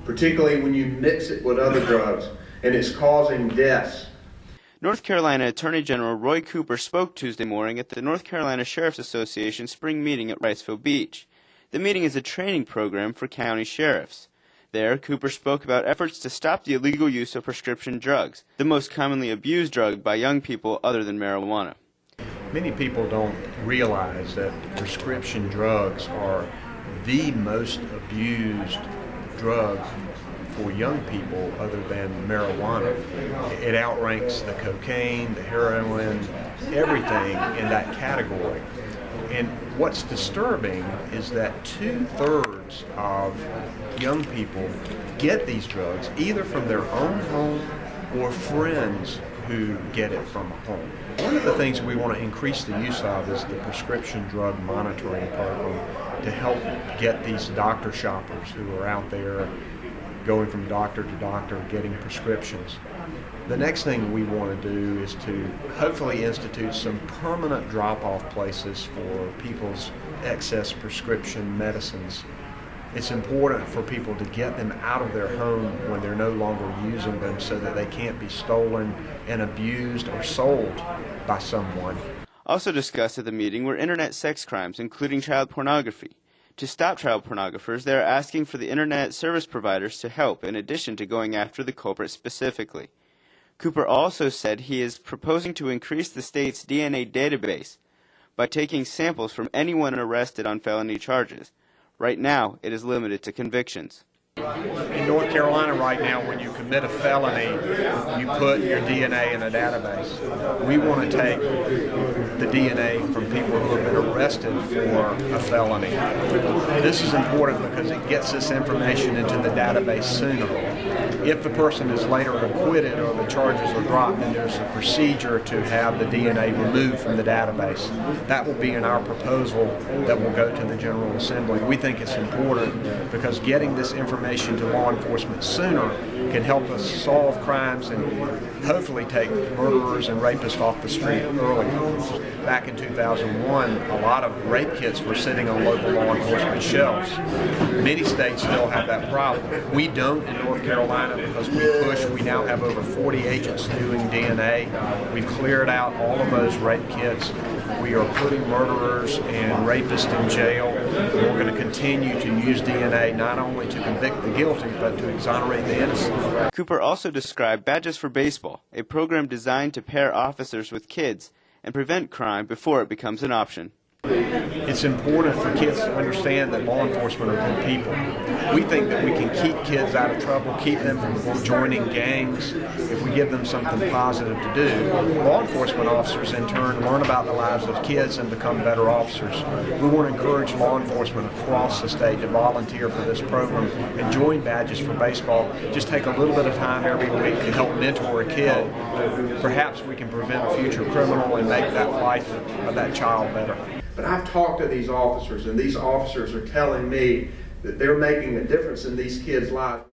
particularly when you mix it with other drugs, and it's causing deaths. North Carolina Attorney General Roy Cooper spoke Tuesday morning at the North Carolina Sheriff's Association spring meeting at Wrightsville Beach. The meeting is a training program for county sheriffs. There, Cooper spoke about efforts to stop the illegal use of prescription drugs, the most commonly abused drug by young people other than marijuana. Many people don't realize that prescription drugs are the most abused drug for young people other than marijuana. It outranks the cocaine, the heroin, everything in that category. And what's disturbing is that 2/3 of young people get these drugs either from their own home or friends who get it from a home. One of the things we want to increase the use of is the prescription drug monitoring program to help get these doctor shoppers who are out there going from doctor to doctor getting prescriptions. The next thing we want to do is to hopefully institute some permanent drop-off places for people's excess prescription medicines. It's important for people to get them out of their home when they're no longer using them so that they can't be stolen and abused or sold by someone. Also discussed at the meeting were internet sex crimes, including child pornography. To stop child pornographers, they are asking for the internet service providers to help, in addition to going after the culprit specifically. Cooper also said he is proposing to increase the state's DNA database by taking samples from anyone arrested on felony charges. Right now, it is limited to convictions. In North Carolina right now, when you commit a felony, you put your DNA in a database. We want to take the DNA from people who have been arrested for a felony. This is important because it gets this information into the database sooner. If the person is later acquitted or the charges are dropped, then there's a procedure to have the DNA removed from the database. That will be in our proposal that will go to the General Assembly. We think it's important because getting this information to law enforcement sooner can help us solve crimes and hopefully take murderers and rapists off the street earlier. Back in 2001, a lot of rape kits were sitting on local law enforcement shelves. Many states still have that problem. We don't in North Carolina because we now have over 40 agents doing DNA. We've cleared out all of those rape kits. We are putting murderers and rapists in jail. We're going to continue to use DNA not only to convict the guilty, but to exonerate the innocent. Cooper also described Badges for Baseball, a program designed to pair officers with kids and prevent crime before it becomes an option. It's important for kids to understand that law enforcement are good people. We think that we can keep kids out of trouble, keep them from joining gangs, if we give them something positive to do. Law enforcement officers, in turn, learn about the lives of kids and become better officers. We want to encourage law enforcement across the state to volunteer for this program and join Badges for Baseball. Just take a little bit of time every week to help mentor a kid. Perhaps we can prevent a future criminal and make that life of that child better. But I've talked to these officers, and these officers are telling me that they're making a difference in these kids' lives.